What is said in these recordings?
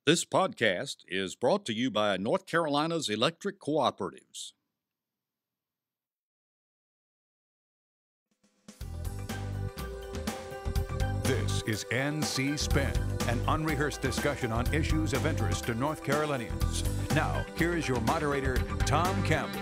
This podcast is brought to you by North Carolina's electric cooperatives. This is NC Spin, an unrehearsed discussion on issues of interest to North Carolinians. Now, here is your moderator, Tom Campbell.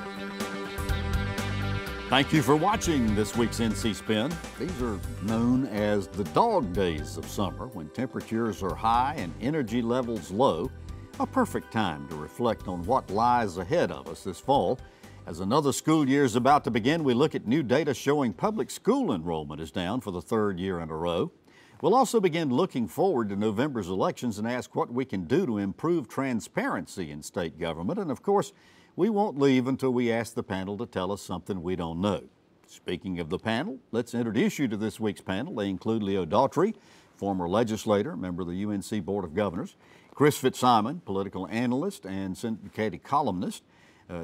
Thank you for watching this week's NC Spin. These are known as the dog days of summer, when temperatures are high and energy levels low. A perfect time to reflect on what lies ahead of us this fall. As another school year is about to begin, we look at new data showing public school enrollment is down for the third year in a row. We'll also begin looking forward to November's elections and ask what we can do to improve transparency in state government. And of course, we won't leave until we ask the panel to tell us something we don't know. Speaking of the panel, let's introduce you to this week's panel. They include Daughtry, former legislator, member of the UNC Board of Governors, Chris Fitzsimon, political analyst and syndicated columnist,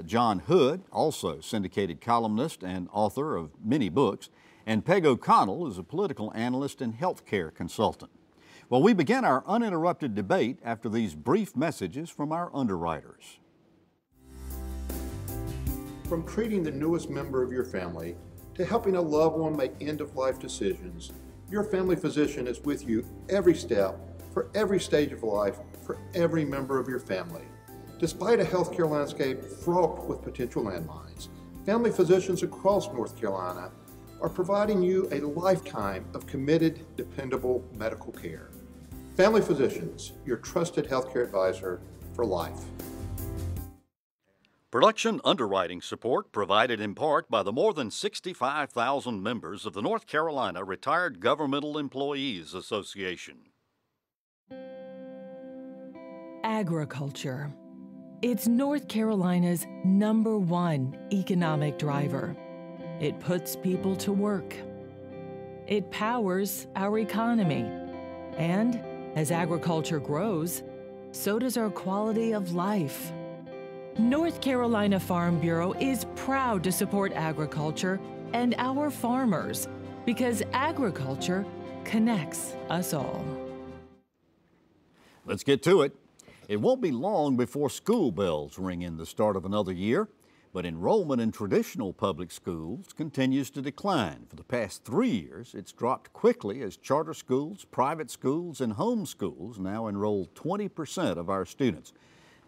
John Hood, also syndicated columnist and author of many books, and Peg O'Connell is a political analyst and healthcare consultant. Well, we begin our uninterrupted debate after these brief messages from our underwriters. From treating the newest member of your family to helping a loved one make end-of-life decisions, your family physician is with you every step, for every stage of life, for every member of your family. Despite a healthcare landscape fraught with potential landmines, family physicians across North Carolina are providing you a lifetime of committed, dependable medical care. Family Physicians, your trusted healthcare advisor for life. Production underwriting support provided in part by the more than 65,000 members of the North Carolina Retired Governmental Employees Association. Agriculture. It's North Carolina's #1 economic driver. It puts people to work. It powers our economy. And as agriculture grows, so does our quality of life. North Carolina Farm Bureau is proud to support agriculture and our farmers because agriculture connects us all. Let's get to it. It won't be long before school bells ring in the start of another year, but enrollment in traditional public schools continues to decline. For the past 3 years, it's dropped quickly as charter schools, private schools, and home schools now enroll 20% of our students.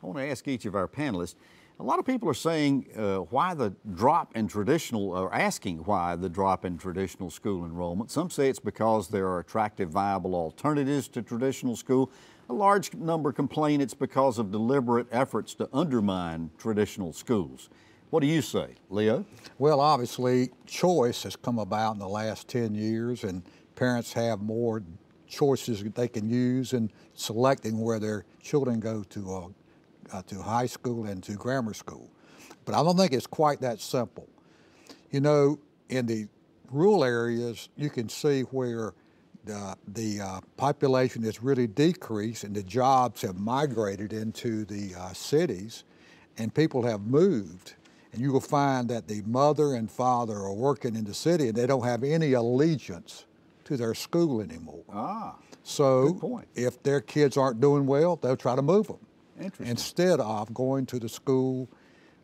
I want to ask each of our panelists, a lot of people are saying why the drop in traditional, or asking why the drop in traditional school enrollment. Some say it's because there are attractive, viable alternatives to traditional school. A large number complain it's because of deliberate efforts to undermine traditional schools. What do you say, Leo? Well, obviously, choice has come about in the last 10 years, and parents have more choices that they can use in selecting where their children go to high school and to grammar school. But I don't think it's quite that simple. You know, in the rural areas, you can see where the population has really decreased and the jobs have migrated into the cities and people have moved. And you will find that the mother and father are working in the city and they don't have any allegiance to their school anymore. So good point. If their kids aren't doing well, they'll try to move them. Interesting. Instead of going to the school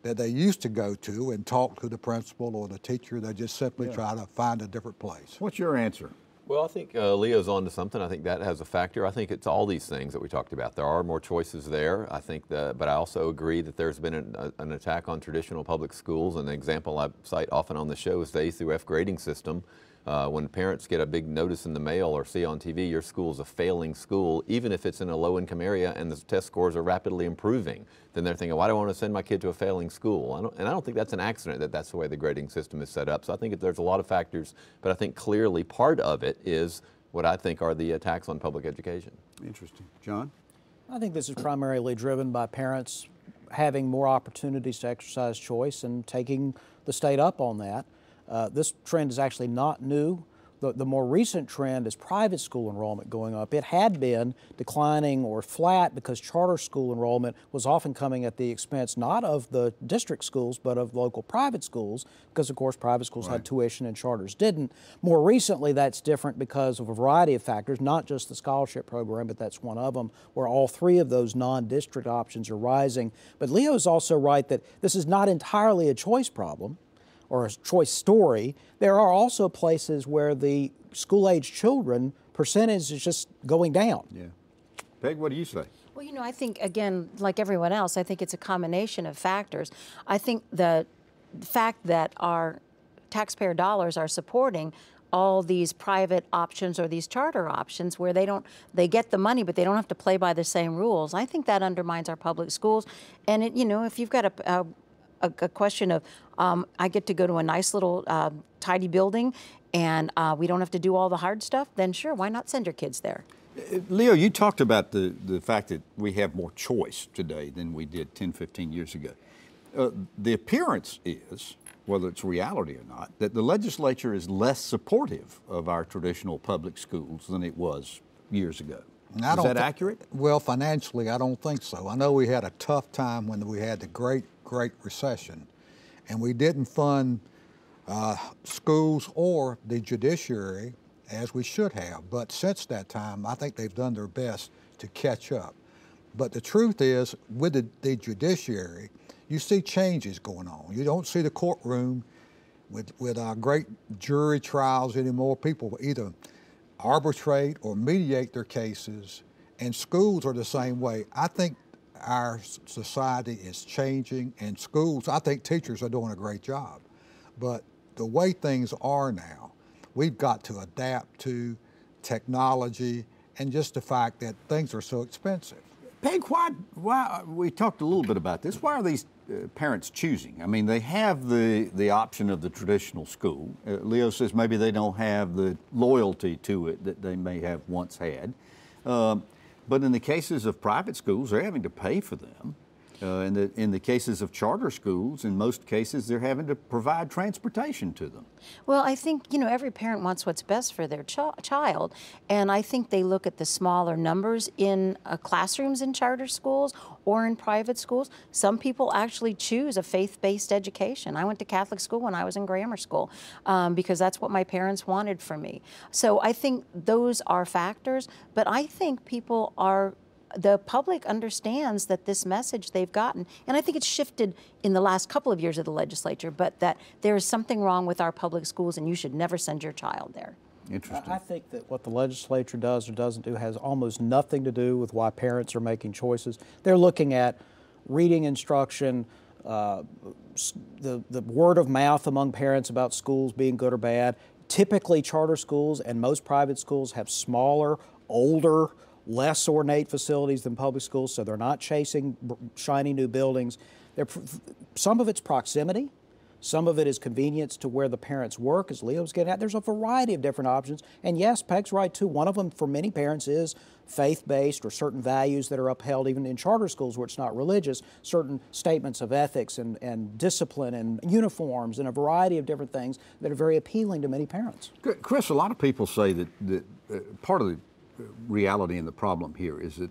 that they used to go to and talk to the principal or the teacher, they just simply try to find a different place. What's your answer? Well, I think Leo's on to something. I think that has a factor. I think it's all these things that we talked about. There are more choices there. I think that, but I also agree that there's been an attack on traditional public schools. And the example I cite often on the show is the A through F grading system. When parents get a big notice in the mail or see on TV your school's a failing school, even if it's in a low-income area and the test scores are rapidly improving, then they're thinking, why do I want to send my kid to a failing school? I don't think that's an accident that that's the way the grading system is set up. So I think there's a lot of factors, but I think clearly part of it is what I think are the attacks on public education. Interesting. John? I think this is primarily driven by parents having more opportunities to exercise choice and taking the state up on that. This trend is actually not new. The more recent trend is private school enrollment going up. It had been declining or flat because charter school enrollment was often coming at the expense not of the district schools but of local private schools, because of course private schools had tuition and charters didn't. More recently that's different because of a variety of factors, not just the scholarship program, but that's one of them, where all three of those non-district options are rising. But Leo is also right that this is not entirely a choice problem or a choice story. There are also places where the school-age children percentage is just going down. Yeah. Peg, what do you say? Well, you know, I think, again, like everyone else, I think it's a combination of factors. I think the fact that our taxpayer dollars are supporting all these private options or these charter options where they get the money, but they don't have to play by the same rules. I think that undermines our public schools. And, you know, if you've got a question of, I get to go to a nice little tidy building and we don't have to do all the hard stuff, then sure, why not send your kids there? Leo, you talked about the fact that we have more choice today than we did 10, 15 years ago. The appearance is, whether it's reality or not, that the legislature is less supportive of our traditional public schools than it was years ago. Is that accurate? Well, financially, I don't think so. I know we had a tough time when we had the Great Recession, and we didn't fund schools or the judiciary as we should have. But since that time, I think they've done their best to catch up. But the truth is, with the judiciary, you see changes going on. You don't see the courtroom with our great jury trials anymore. People either arbitrate or mediate their cases, and schools are the same way. I think our society is changing, and schools, I think teachers are doing a great job. But the way things are now, we've got to adapt to technology and just the fact that things are so expensive. Peg, why we talked a little bit about this. Why are these parents choosing? I mean, they have the option of the traditional school. Leo says maybe they don't have the loyalty to it that they may have once had. But in the cases of private schools, they're having to pay for them. In the cases of charter schools, in most cases, they're having to provide transportation to them. Well, I think, you know, every parent wants what's best for their child, and I think they look at the smaller numbers in classrooms in charter schools or in private schools. Some people actually choose a faith-based education. I went to Catholic school when I was in grammar school because that's what my parents wanted for me. So I think those are factors, but I think the public understands that this message they've gotten, and I think it's shifted in the last couple of years of the legislature, but that there is something wrong with our public schools and you should never send your child there. Interesting. I think that what the legislature does or doesn't do has almost nothing to do with why parents are making choices. They're looking at reading instruction, the word of mouth among parents about schools being good or bad. Typically, charter schools and most private schools have smaller, older, less ornate facilities than public schools, so they're not chasing shiny new buildings. Some of it's proximity. Some of it is convenience to where the parents work, as Leo's getting at. There's a variety of different options. And yes, Peg's right too. One of them for many parents is faith-based or certain values that are upheld even in charter schools where it's not religious, certain statements of ethics and discipline and uniforms and a variety of different things that are very appealing to many parents. Chris, a lot of people say that part of the reality and the problem here is that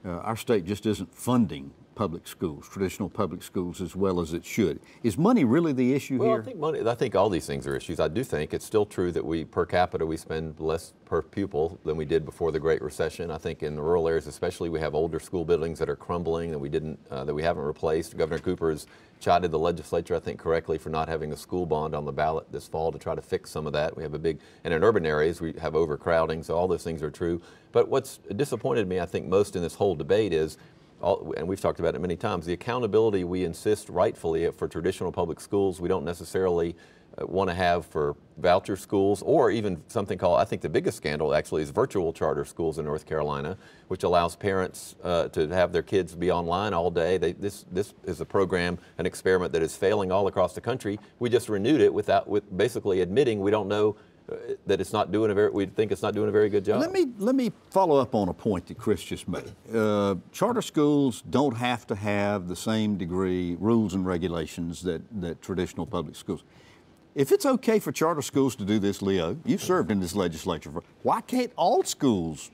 our state just isn't funding public schools, traditional public schools, as well as it should. Is money really the issue here? I think all these things are issues. I do think it's still true that per capita, we spend less per pupil than we did before the Great Recession. I think in the rural areas especially, we have older school buildings that are crumbling that we haven't replaced. Governor Cooper has chided the legislature, I think correctly, for not having a school bond on the ballot this fall to try to fix some of that. We have and in urban areas, we have overcrowding, so all those things are true. But what's disappointed me, I think, most in this whole debate is, and we've talked about it many times, the accountability we insist rightfully for traditional public schools, we don't necessarily want to have for voucher schools, or even something called, I think the biggest scandal actually is virtual charter schools in North Carolina, which allows parents to have their kids be online all day. This is a program, an experiment that is failing all across the country. We just renewed it with basically admitting we don't know that it's not doing we think it's not doing a very good job. Let me follow up on a point that Chris just made. Charter schools don't have to have the same degree rules and regulations that traditional public schools. If it's okay for charter schools to do this, Leo, you've served in this legislature. Why can't all schools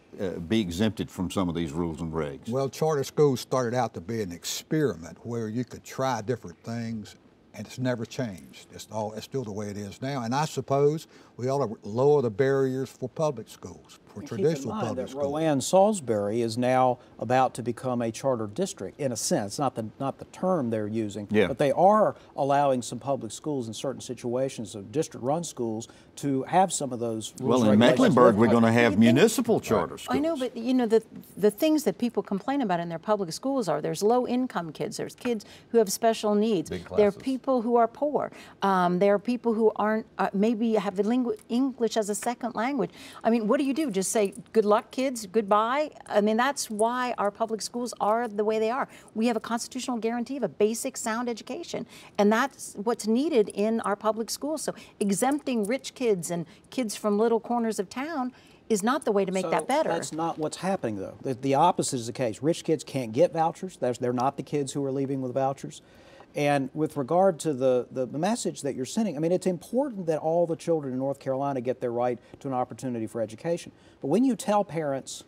be exempted from some of these rules and regs? Well, charter schools started out to be an experiment where you could try different things, and it's never changed. It's still the way it is now. And I suppose we ought to lower the barriers for public schools, for traditional public schools. Rowan Salisbury is now about to become a charter district, in a sense, not the term they're using, but they are allowing some public schools in certain situations of district-run schools to have some of those rules. Well, in Mecklenburg, we're going to have municipal charter schools. I know, but you know, the things that people complain about in their public schools are there's low-income kids, there's kids who have special needs, there are people who are poor, there are people who aren't maybe have English as a second language. I mean, what do you do? Just say, good luck, kids, goodbye? I mean, that's why our public schools are the way they are. We have a constitutional guarantee of a basic, sound education, and that's what's needed in our public schools. So exempting rich kids and kids from little corners of town is not the way to make that better. That's not what's happening, though. The opposite is the case. Rich kids can't get vouchers. They're not the kids who are leaving with vouchers. And with regard to the message that you're sending, I mean, it's important that all the children in North Carolina get their right to an opportunity for education. But when you tell parents,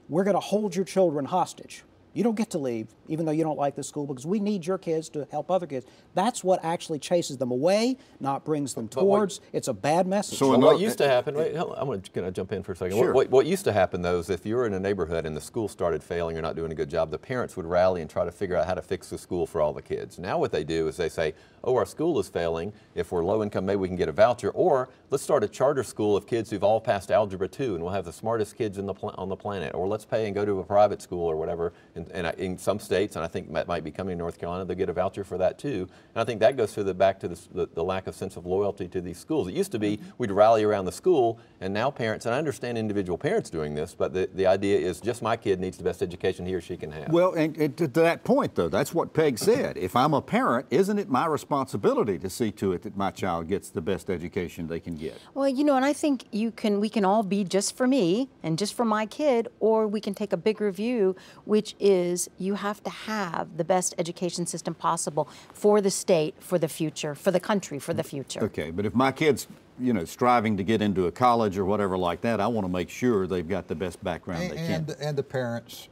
we're going to hold your children hostage, you don't get to leave, even though you don't like the school, because we need your kids to help other kids. That's what actually chases them away, not brings them towards. It's a bad message. So what used to happen, can I jump in for a second? Sure. What used to happen, though, is if you were in a neighborhood and the school started failing or not doing a good job, the parents would rally and try to figure out how to fix the school for all the kids. Now what they do is they say, oh, our school is failing. If we're low income, maybe we can get a voucher. Or let's start a charter school of kids who've all passed Algebra 2, and we'll have the smartest kids on the planet. Or let's pay and go to a private school or whatever. And in some states, and I think that might be coming to North Carolina, they'll get a voucher for that too. And I think that goes back to the lack of sense of loyalty to these schools. It used to be we'd rally around the school, and now parents, and I understand individual parents doing this, but the idea is just my kid needs the best education he or she can have. Well, and to that point, though, that's what Peg said. If I'm a parent, isn't it my responsibility to see to it that my child gets the best education they can get? Well, you know, and I think we can all be just for me and just for my kid, or we can take a bigger view, which is you have to have the best education system possible for the state, for the future, for the country, for the future. Okay, but if my kid's, you know, striving to get into a college or whatever like that, I want to make sure they've got the best background they can. And the parents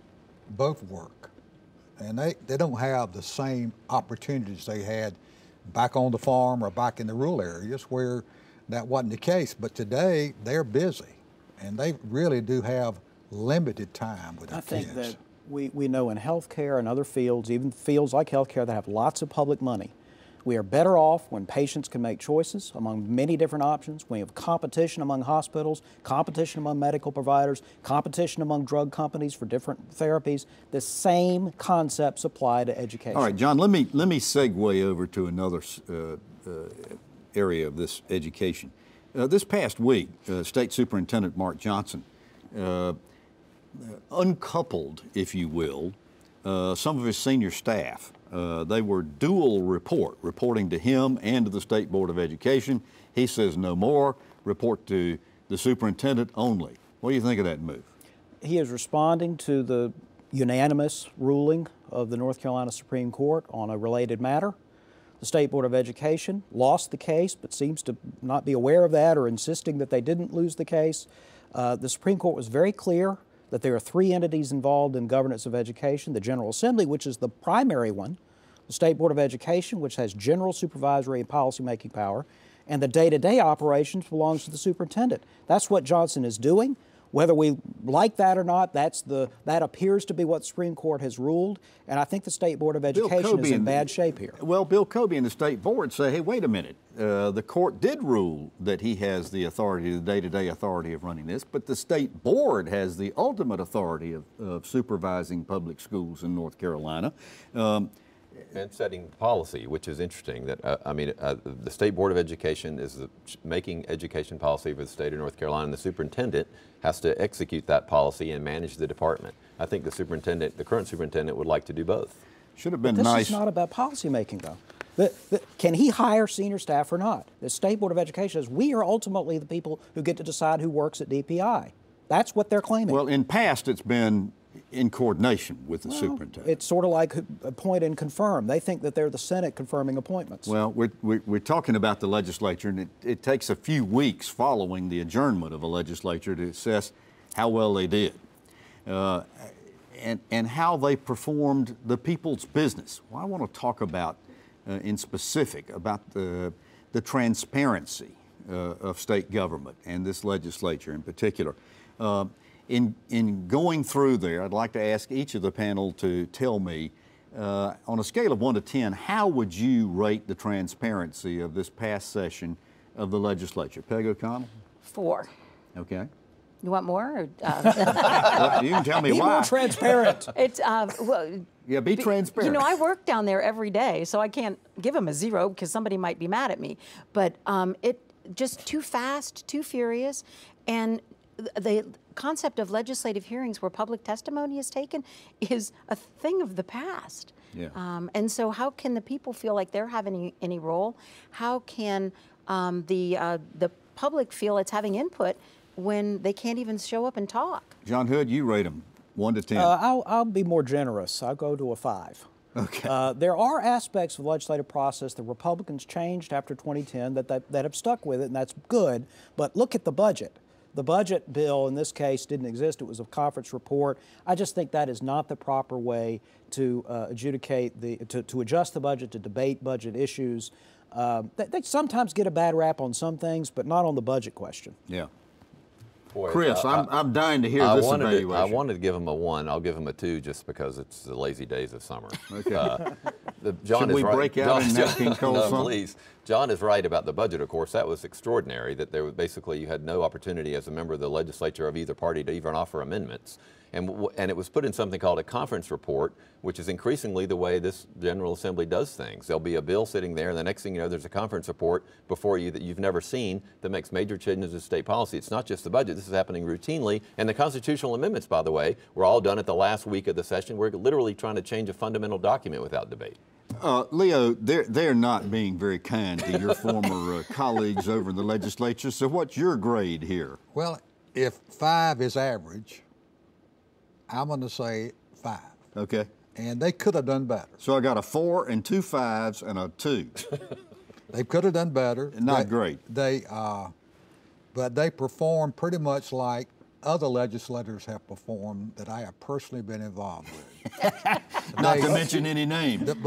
both work, and they don't have the same opportunities they had back on the farm or back in the rural areas where that wasn't the case. But today they're busy, and they really do have limited time with their kids. I think that we know in healthcare and other fields, even fields like healthcare that have lots of public money, we are better off when patients can make choices among many different options. We have competition among hospitals, competition among medical providers, competition among drug companies for different therapies. The same concepts apply to education. All right, John, let me segue over to another area of this education. This past week, State Superintendent Mark Johnson uncoupled, if you will, some of his senior staff. They were dual reporting to him and to the State Board of Education. He says no more, report to the superintendent only. What do you think of that move? He is responding to the unanimous ruling of the North Carolina Supreme Court on a related matter. The State Board of Education lost the case, but seems to not be aware of that or insisting that they didn't lose the case. The Supreme Court was very clear that there are three entities involved in governance of education: the General Assembly, which is the primary one, the State Board of Education, which has general supervisory and policymaking power, and the day-to-day operations belongs to the superintendent. That's what Johnson is doing. Whether we like that or not, that appears to be what the Supreme Court has ruled, and I think the State Board of Education is in bad shape here. Well, Bill Kobe and the State Board say, hey, wait a minute. The court did rule that he has the authority, the day-to-day authority of running this, but the State Board has the ultimate authority of supervising public schools in North Carolina. And setting policy, which is interesting. That the State Board of Education is making education policy for the state of North Carolina, and the superintendent has to execute that policy and manage the department. I think the current superintendent would like to do both. Should have been nice. This is not about policy making, though. Can he hire senior staff or not? The State Board of Education says we are ultimately the people who get to decide who works at DPI. That's what they're claiming. Well, in past, it's been in coordination with the superintendent. It's sort of like appoint and confirm. They think that they're the Senate confirming appointments. Well, we're talking about the legislature, and it takes a few weeks following the adjournment of a legislature to assess how well they did and how they performed the people's business. Well, I want to talk about, in specific, about the transparency of state government and this legislature in particular. In going through there, I'd like to ask each of the panel to tell me, on a scale of 1 to 10, how would you rate the transparency of this past session of the legislature? Peg O'Connell? 4. Okay. You want more? Or, Well, you can tell me Be why. more transparent. it's well. Yeah, be transparent. You know, I work down there every day, so I can't give them a 0 because somebody might be mad at me. But it just too fast, too furious, and the concept of legislative hearings where public testimony is taken is a thing of the past. Yeah. And so how can the people feel like they're having any role? How can the public feel it's having input when they can't even show up and talk? John Hood, you rate them 1 to 10. I'll be more generous. I'll go to a 5. Okay. There are aspects of the legislative process the Republicans changed after 2010 that have stuck with it, and that's good. But look at the budget. The budget bill in this case didn't exist. It was a conference report. I just think that is not the proper way to adjudicate to adjust the budget, to debate budget issues. They sometimes get a bad rap on some things, but not on the budget question. Yeah. Boy, Chris, I'm dying to hear this evaluation. I wanted to give him a 1. I'll give him a 2 just because it's the lazy days of summer. Okay. John Should we break out in Nat King Cole no, song? please. John is right about the budget, of course. That was extraordinary, that there was basically you had no opportunity as a member of the legislature of either party to even offer amendments. And it was put in something called a conference report, which is increasingly the way this General Assembly does things. There'll be a bill sitting there, and the next thing you know, there's a conference report before you that you've never seen that makes major changes to state policy. It's not just the budget. This is happening routinely. And the constitutional amendments, by the way, were all done at the last week of the session. We're literally trying to change a fundamental document without debate. Leo, they're not being very kind to your former colleagues over in the legislature, so what's your grade here? Well, if 5 is average, I'm going to say 5. Okay. And they could have done better. So I got a 4 and 2 5s and a 2. They could have done better. Not great. But they performed pretty much like other legislators have performed that I have personally been involved with. Not to mention any names. But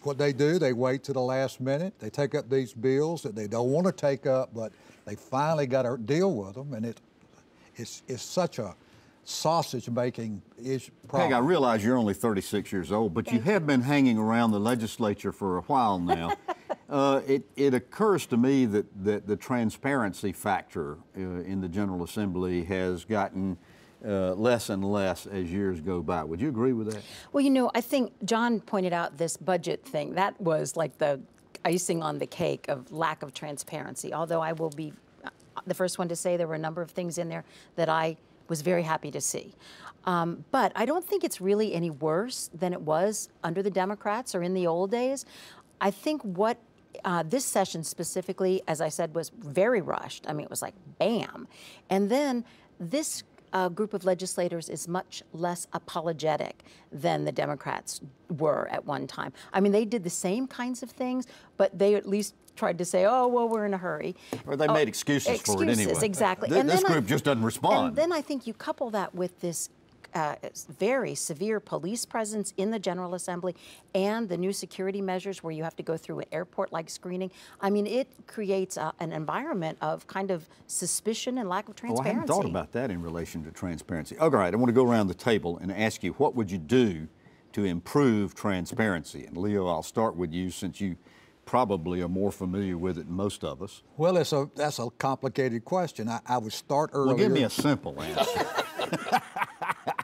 what they do, they wait to the last minute. They take up these bills that they don't want to take up, but they finally got to deal with them, and it's such a sausage-making problem. Peg, I realize you're only 36 years old, but you have been hanging around the legislature for a while now. It occurs to me that the transparency factor in the General Assembly has gotten less and less as years go by. Would you agree with that? Well, you know, I think John pointed out this budget thing. That was like the icing on the cake of lack of transparency, although I will be the first one to say there were a number of things in there that I was very happy to see. But I don't think it's really any worse than it was under the Democrats or in the old days. I think what this session specifically, as I said, was very rushed. I mean, it was like bam. And then this group of legislators is much less apologetic than the Democrats were at one time. I mean, they did the same kinds of things, but they at least tried to say, oh, well, we're in a hurry. Or they made excuses for it anyway. Exactly. This group just doesn't respond. And then I think you couple that with this very severe police presence in the General Assembly and the new security measures where you have to go through an airport-like screening. I mean, it creates an environment of kind of suspicion and lack of transparency. Oh, I hadn't thought about that in relation to transparency. All right, I want to go around the table and ask you, what would you do to improve transparency? And Leo, I'll start with you since you probably are more familiar with it than most of us. Well, that's a complicated question. I would start earlier. Well, give me a simple answer.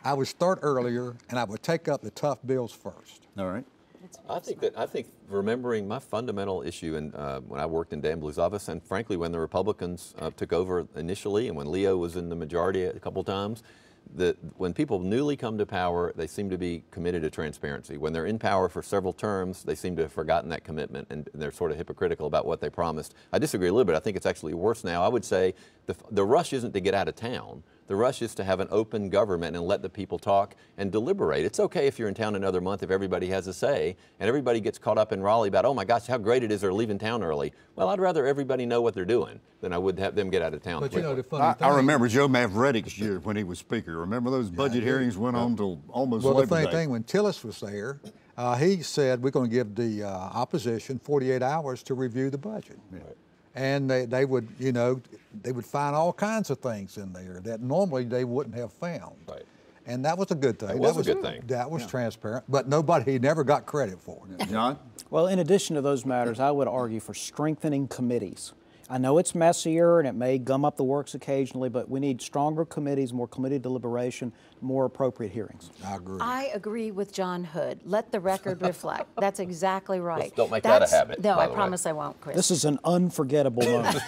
I would start earlier, and I would take up the tough bills first. All right. I think remembering my fundamental issue when I worked in Dan Blue's office, and frankly when the Republicans took over initially, and when Leo was in the majority a couple times, that when people newly come to power, they seem to be committed to transparency. When they're in power for several terms, they seem to have forgotten that commitment, and they're sort of hypocritical about what they promised. I disagree a little bit. I think it's actually worse now. I would say the rush isn't to get out of town. The rush is to have an open government and let the people talk and deliberate. It's okay if you're in town another month if everybody has a say and everybody gets caught up in Raleigh about, oh my gosh, how great it is they're leaving town early. Well, I'd rather everybody know what they're doing than I would have them get out of town. But quickly. you know, the funny thing, I remember Joe Mavreddick's year when he was Speaker. Remember those budget hearings went on till almost well, Labor the funny Day. thing, when Tillis was there, he said we're going to give the opposition 48 hours to review the budget. Yeah. And they would, you know, they would find all kinds of things in there that normally they wouldn't have found. Right. And that was a good thing. That was a good thing. That was transparent, but he never got credit for it. John? Well, in addition to those matters, I would argue for strengthening committees. I know it's messier and it may gum up the works occasionally, but we need stronger committees, more committee deliberation, more appropriate hearings. I agree. I agree with John Hood. Let the record reflect. That's exactly right. Don't make that a habit, No, by I the way. promise I won't, Chris. This is an unforgettable moment.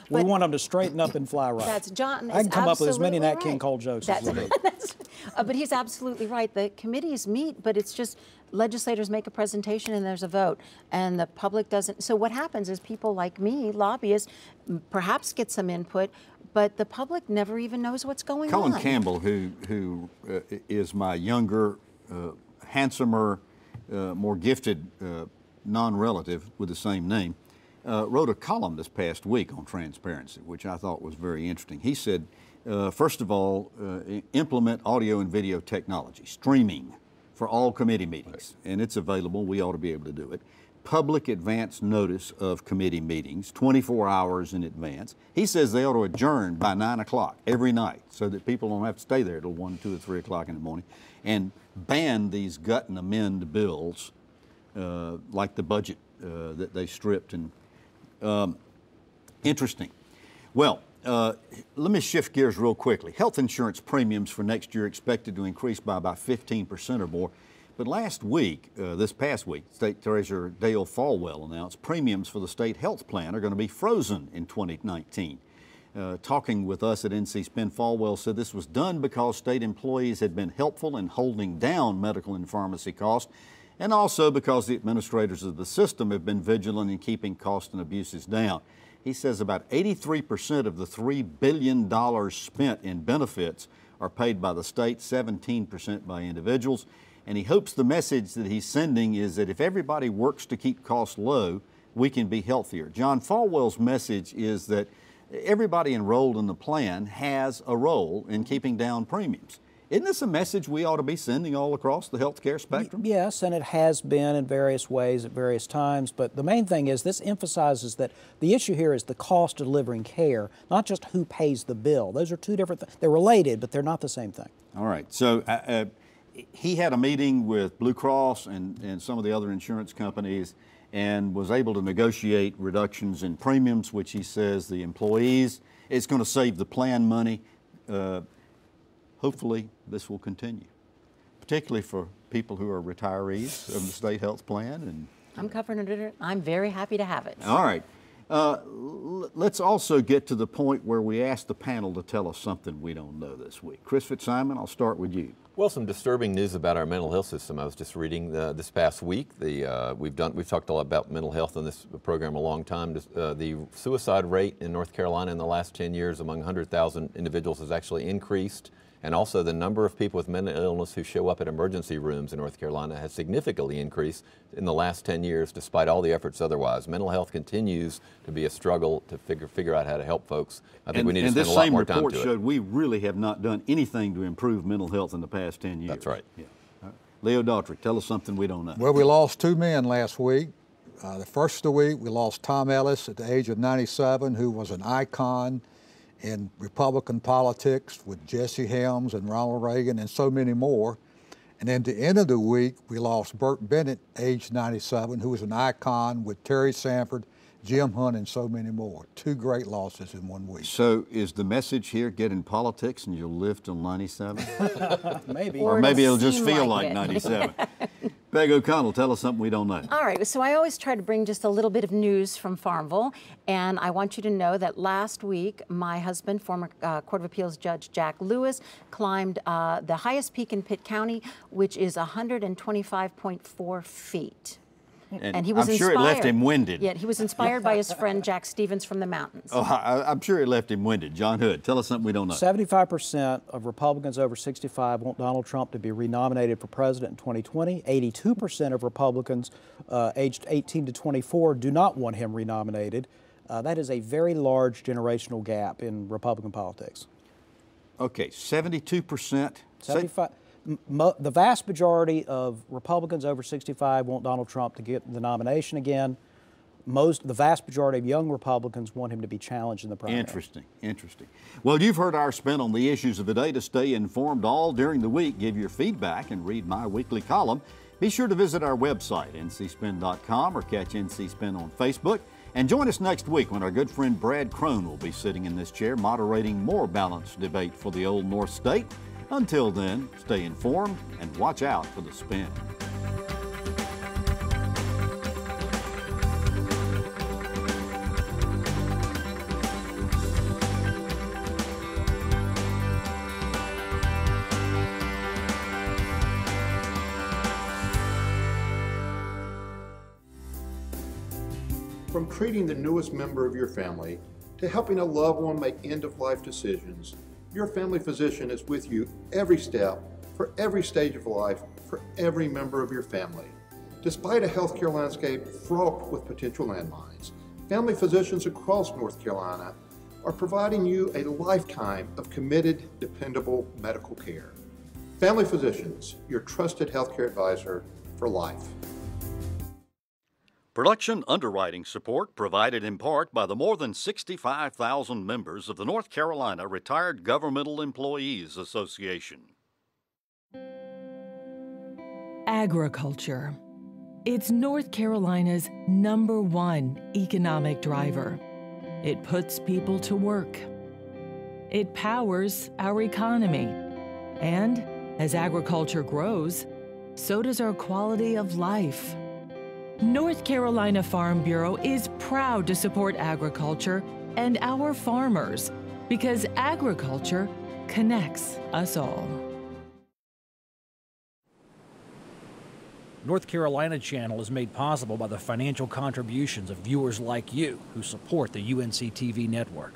We want them to straighten up and fly right. That's John. I can come up with as many absolutely Nat King right. Cole jokes as we need. But he's absolutely right. The committees meet, but it's just legislators make a presentation and there's a vote, and the public doesn't. So what happens is people like me, lobbyists, perhaps get some input, but the public never even knows what's going on. Colin Campbell, who is my younger, handsomer, more gifted non-relative with the same name, wrote a column this past week on transparency, which I thought was very interesting. He said, first of all, implement audio and video technology, streaming for all committee meetings, and it's available. We ought to be able to do it. Public advance notice of committee meetings, 24 hours in advance. He says they ought to adjourn by 9 o'clock every night so that people don't have to stay there till 1, 2, or 3 o'clock in the morning, and ban these gut and amend bills like the budget that they stripped. And interesting. Well, let me shift gears real quickly. Health insurance premiums for next year expected to increase by about 15% or more. But last week, this past week, State Treasurer Dale Folwell announced premiums for the state health plan are going to be frozen in 2019. Talking with us at NC Spin, Folwell said this was done because state employees had been helpful in holding down medical and pharmacy costs, and also because the administrators of the system have been vigilant in keeping costs and abuses down. He says about 83% of the $3 billion spent in benefits are paid by the state, 17% by individuals. And he hopes the message that he's sending is that if everybody works to keep costs low, we can be healthier. John, Folwell's message is that everybody enrolled in the plan has a role in keeping down premiums. Isn't this a message we ought to be sending all across the healthcare spectrum? Yes, and it has been in various ways at various times, but the main thing is this emphasizes that the issue here is the cost of delivering care, not just who pays the bill. Those are two different things. They're related, but they're not the same thing. All right, so he had a meeting with Blue Cross and some of the other insurance companies and was able to negotiate reductions in premiums, which he says the employees, it's going to save the plan money. Hopefully this will continue, particularly for people who are retirees of the state health plan. And I'm covering it. I'm very happy to have it. all right. Let's also get to the point where we ask the panel to tell us something we don't know this week. Chris Fitzsimon, I'll start with you. Well, some disturbing news about our mental health system. I was just reading this past week. We've talked a lot about mental health in this program a long time. The suicide rate in North Carolina in the last 10 years among 100,000 individuals has actually increased. And also the number of people with mental illness who show up at emergency rooms in North Carolina has significantly increased in the last 10 years, despite all the efforts otherwise. Mental health continues to be a struggle to figure out how to help folks. I think we need to spend a lot more time to it. And this same report showed we really have not done anything to improve mental health in the past 10 years. That's right. Yeah. Leo Daughtry, tell us something we don't know. Well, we lost two men last week. The first of the week, we lost Tom Ellis at the age of 97, who was an icon in Republican politics with Jesse Helms and Ronald Reagan and so many more. And then at the end of the week, we lost Burt Bennett, age 97, who was an icon with Terry Sanford, Jim Hunt, and so many more. Two great losses in 1 week. So is the message here, get in politics and you'll live till 97? Maybe. Or maybe it'll just seem feel like like it. 97. Peg O'Connell, tell us something we don't know. All right, so I always try to bring just a little bit of news from Farmville, and I want you to know that last week, my husband, former Court of Appeals Judge Jack Lewis, climbed the highest peak in Pitt County, which is 125.4 feet. And he was I'm sure it left him winded. Yeah, he was inspired by his friend Jack Stevens from the mountains. Oh, I'm sure it left him winded. John Hood, tell us something we don't know. 75% of Republicans over 65 want Donald Trump to be renominated for president in 2020. 82% of Republicans aged 18 to 24 do not want him renominated. That is a very large generational gap in Republican politics. Okay, 72%? 75. The vast majority of Republicans over 65 want Donald Trump to get the nomination again. The vast majority of young Republicans want him to be challenged in the primary. Interesting, interesting. Well, you've heard our spin on the issues of the day. To stay informed all during the week, give your feedback, and read my weekly column, be sure to visit our website, ncspin.com, or catch NC Spin on Facebook. And join us next week when our good friend Brad Crone will be sitting in this chair moderating more balanced debate for the Old North State. Until then, stay informed and watch out for the spin. From treating the newest member of your family to helping a loved one make end-of-life decisions, your family physician is with you every step, for every stage of life, for every member of your family. Despite a healthcare landscape fraught with potential landmines, family physicians across North Carolina are providing you a lifetime of committed, dependable medical care. Family Physicians, your trusted healthcare advisor for life. Production underwriting support provided in part by the more than 65,000 members of the North Carolina Retired Governmental Employees Association. Agriculture. It's North Carolina's #1 economic driver. It puts people to work. It powers our economy. And as agriculture grows, so does our quality of life. North Carolina Farm Bureau is proud to support agriculture and our farmers because agriculture connects us all. North Carolina Channel is made possible by the financial contributions of viewers like you who support the UNC TV network.